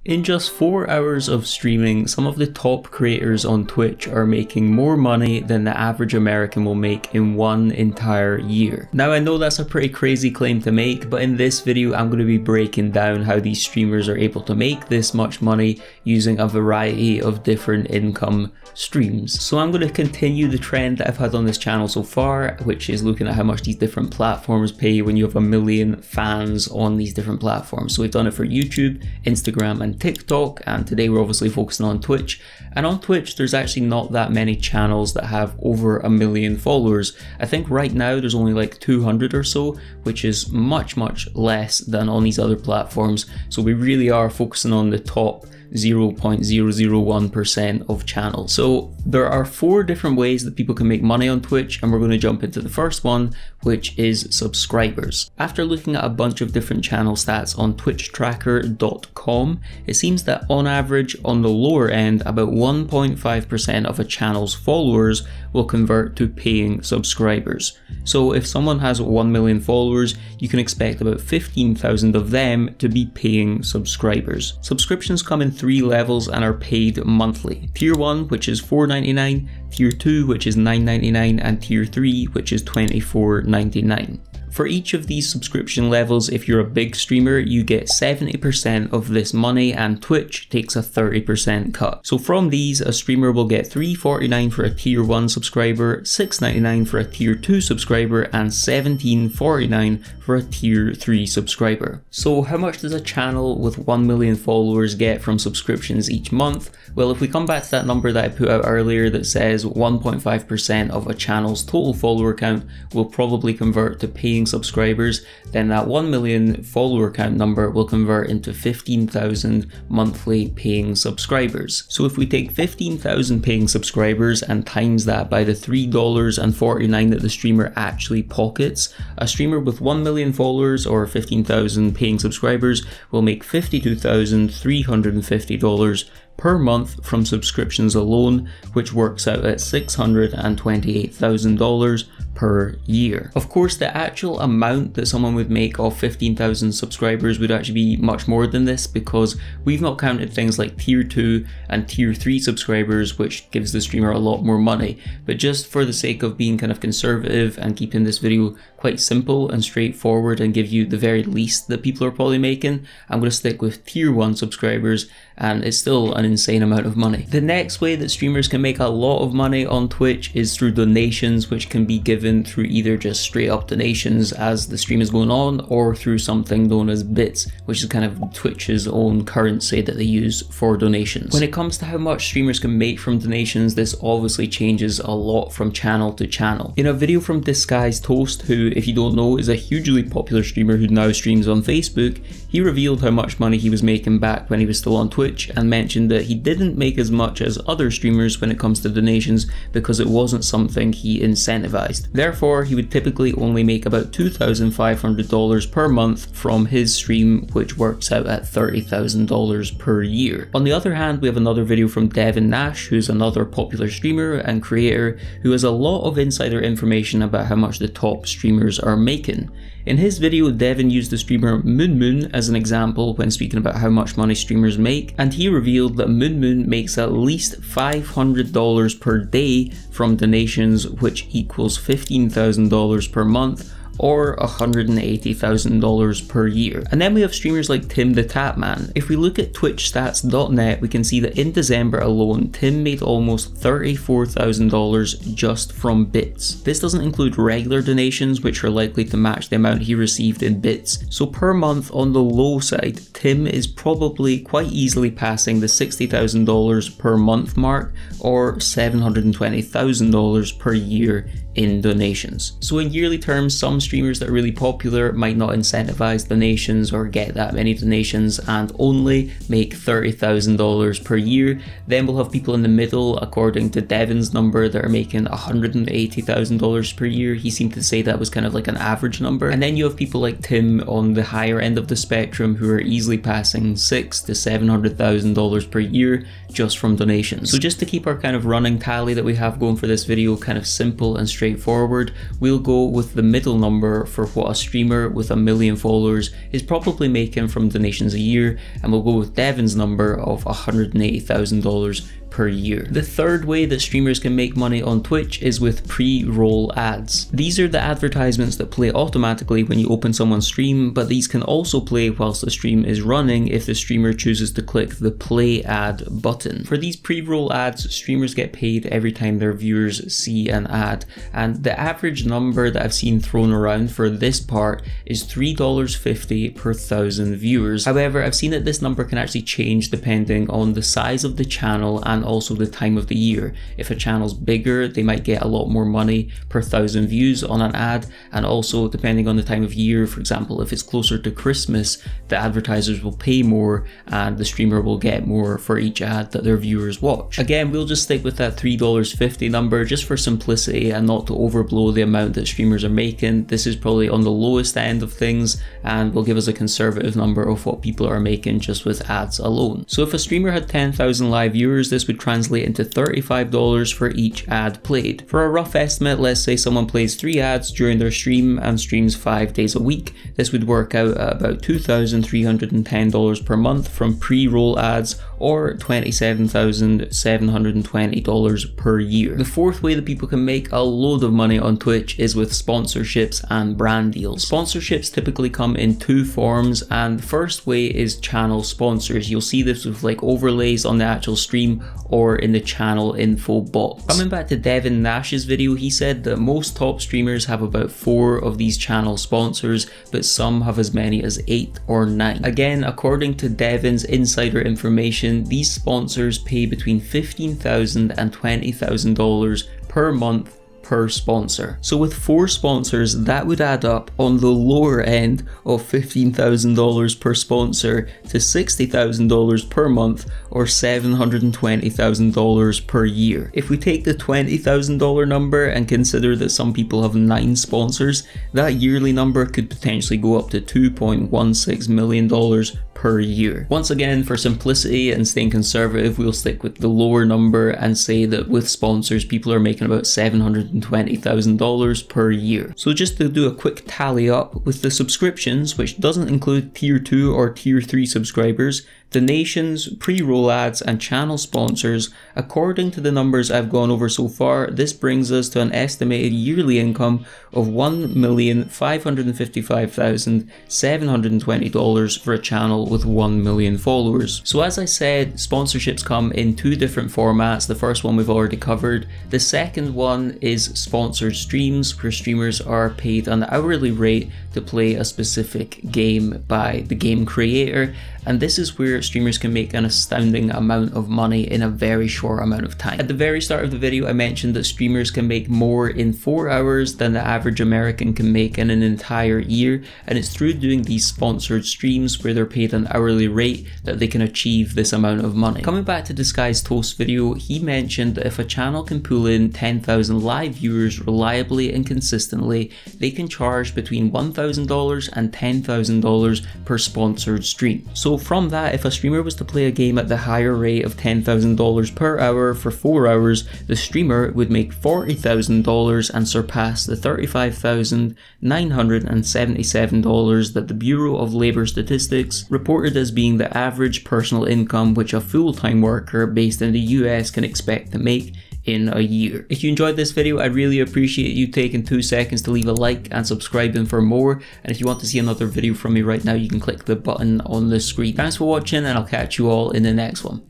In just 4 hours of streaming, some of the top creators on Twitch are making more money than the average American will make in one entire year. Now I know that's a pretty crazy claim to make, but in this video I'm going to be breaking down how these streamers are able to make this much money using a variety of different income streams. So I'm going to continue the trend that I've had on this channel so far, which is looking at how much these different platforms pay when you have 1 million fans on these different platforms. So we've done it for YouTube, Instagram and TikTok, and today we're obviously focusing on Twitch. And on Twitch there's actually not that many channels that have over 1 million followers. I think right now there's only like 200 or so, which is much less than on these other platforms. So we really are focusing on the top 0.001% of channels. So there are 4 different ways that people can make money on Twitch, and we're going to jump into the first one, which is subscribers. After looking at a bunch of different channel stats on twitchtracker.com, it seems that on average on the lower end about 1.5% of a channel's followers will convert to paying subscribers. So if someone has 1 million followers, you can expect about 15,000 of them to be paying subscribers. Subscriptions come in 3 levels and are paid monthly. Tier 1, which is $4.99, Tier 2, which is $9.99, and Tier 3, which is $24.99. For each of these subscription levels, if you're a big streamer, you get 70% of this money and Twitch takes a 30% cut. So from these, a streamer will get $3.49 for a Tier 1 subscriber, $6.99 for a Tier 2 subscriber, and $17.49 for a Tier 3 subscriber. So how much does a channel with 1 million followers get from subscriptions each month? Well, if we come back to that number that I put out earlier that says 1.5% of a channel's total follower count will probably convert to paying subscribers, then that 1 million follower count number will convert into 15,000 monthly paying subscribers. So if we take 15,000 paying subscribers and times that by the $3.49 that the streamer actually pockets, a streamer with 1 million followers or 15,000 paying subscribers will make $52,350 per month from subscriptions alone, which works out at $628,000 per year. Of course, the actual amount that someone would make off 15,000 subscribers would actually be much more than this, because we've not counted things like Tier 2 and Tier 3 subscribers, which gives the streamer a lot more money. But just for the sake of being kind of conservative and keeping this video quite simple and straightforward and give you the very least that people are probably making, I'm going to stick with Tier 1 subscribers, and it's still an insane amount of money. The next way that streamers can make a lot of money on Twitch is through donations, which can be given through either just straight up donations as the stream is going on, or through something known as bits, which is kind of Twitch's own currency that they use for donations. When it comes to how much streamers can make from donations, this obviously changes a lot from channel to channel. In a video from Disguised Toast, who, if you don't know, is a hugely popular streamer who now streams on Facebook, he revealed how much money he was making back when he was still on Twitch, and mentioned that he didn't make as much as other streamers when it comes to donations because it wasn't something he incentivized. Therefore, he would typically only make about $2,500 per month from his stream, which works out at $30,000 per year. On the other hand, we have another video from Devin Nash, who's another popular streamer and creator who has a lot of insider information about how much the top streamers are making. In his video, Devin used the streamer Moon as an example when speaking about how much money streamers make, and he revealed that Moon makes at least $500 per day from donations, which equals $15,000 per month, or $180,000 per year. And then we have streamers like Tim the Tapman. If we look at twitchstats.net, we can see that in December alone, Tim made almost $34,000 just from bits. This doesn't include regular donations, which are likely to match the amount he received in bits. So per month on the low side, Tim is probably quite easily passing the $60,000 per month mark, or $720,000 per year in donations. So in yearly terms, some streamers that are really popular might not incentivize donations or get that many donations and only make $30,000 per year. Then we'll have people in the middle, according to Devin's number, that are making $180,000 per year. He seemed to say that was kind of like an average number. And then you have people like Tim on the higher end of the spectrum who are easily passing $600,000 to $700,000 per year just from donations. So just to keep our kind of running tally that we have going for this video kind of simple and straightforward, straightforward. We'll go with the middle number for what a streamer with 1 million followers is probably making from donations a year, and we'll go with Devin's number of $180,000 per year. The third way that streamers can make money on Twitch is with pre-roll ads. These are the advertisements that play automatically when you open someone's stream, but these can also play whilst the stream is running if the streamer chooses to click the play ad button. For these pre-roll ads, streamers get paid every time their viewers see an ad, and the average number that I've seen thrown around for this part is $3.50 per 1,000 viewers. However, I've seen that this number can actually change depending on the size of the channel and also the time of the year. If a channel's bigger, they might get a lot more money per 1,000 views on an ad, and also depending on the time of year, for example, if it's closer to Christmas, the advertisers will pay more and the streamer will get more for each ad that their viewers watch. Again, we'll just stick with that $3.50 number just for simplicity and not to overblow the amount that streamers are making. This is probably on the lowest end of things and will give us a conservative number of what people are making just with ads alone. So if a streamer had 10,000 live viewers, this would translate into $35 for each ad played. For a rough estimate, let's say someone plays 3 ads during their stream and streams 5 days a week. This would work out at about $2,310 per month from pre-roll ads, or $27,720 per year. The fourth way that people can make a load of money on Twitch is with sponsorships and brand deals. Sponsorships typically come in 2 forms, and the first way is channel sponsors. You'll see this with like overlays on the actual stream or in the channel info box. Coming back to Devin Nash's video, he said that most top streamers have about 4 of these channel sponsors, but some have as many as 8 or 9. Again, according to Devin's insider information, these sponsors pay between $15,000 and $20,000 per month per sponsor. So with 4 sponsors, that would add up on the lower end of $15,000 per sponsor to $60,000 per month, or $720,000 per year. If we take the $20,000 number and consider that some people have 9 sponsors, that yearly number could potentially go up to $2.16 million per year. Once again, for simplicity and staying conservative, we'll stick with the lower number and say that with sponsors, people are making about $720,000 per year. So just to do a quick tally up, with the subscriptions, which doesn't include tier 2 or tier 3 subscribers, donations, pre-roll ads, and channel sponsors, according to the numbers I've gone over so far, this brings us to an estimated yearly income of $1,555,720 for a channel with 1 million followers. So as I said, sponsorships come in 2 different formats. The first one we've already covered. The second one is sponsored streams, where streamers are paid an hourly rate to play a specific game by the game creator, and this is where streamers can make an astounding amount of money in a very short amount of time. At the very start of the video, I mentioned that streamers can make more in 4 hours than the average American can make in an entire year, and it's through doing these sponsored streams where they're paid an hourly rate that they can achieve this amount of money. Coming back to Disguised Toast's video, he mentioned that if a channel can pull in 10,000 live viewers reliably and consistently, they can charge between $1,000 and $10,000 per sponsored stream. So from that, if a streamer was to play a game at the higher rate of $10,000 per hour for 4 hours, the streamer would make $40,000 and surpass the $35,977 that the Bureau of Labor Statistics reported as being the average personal income which a full-time worker based in the US can expect to make in a year. If you enjoyed this video, I'd really appreciate you taking 2 seconds to leave a like and subscribing for more. And if you want to see another video from me right now, you can click the button on the screen. Thanks for watching, and I'll catch you all in the next one.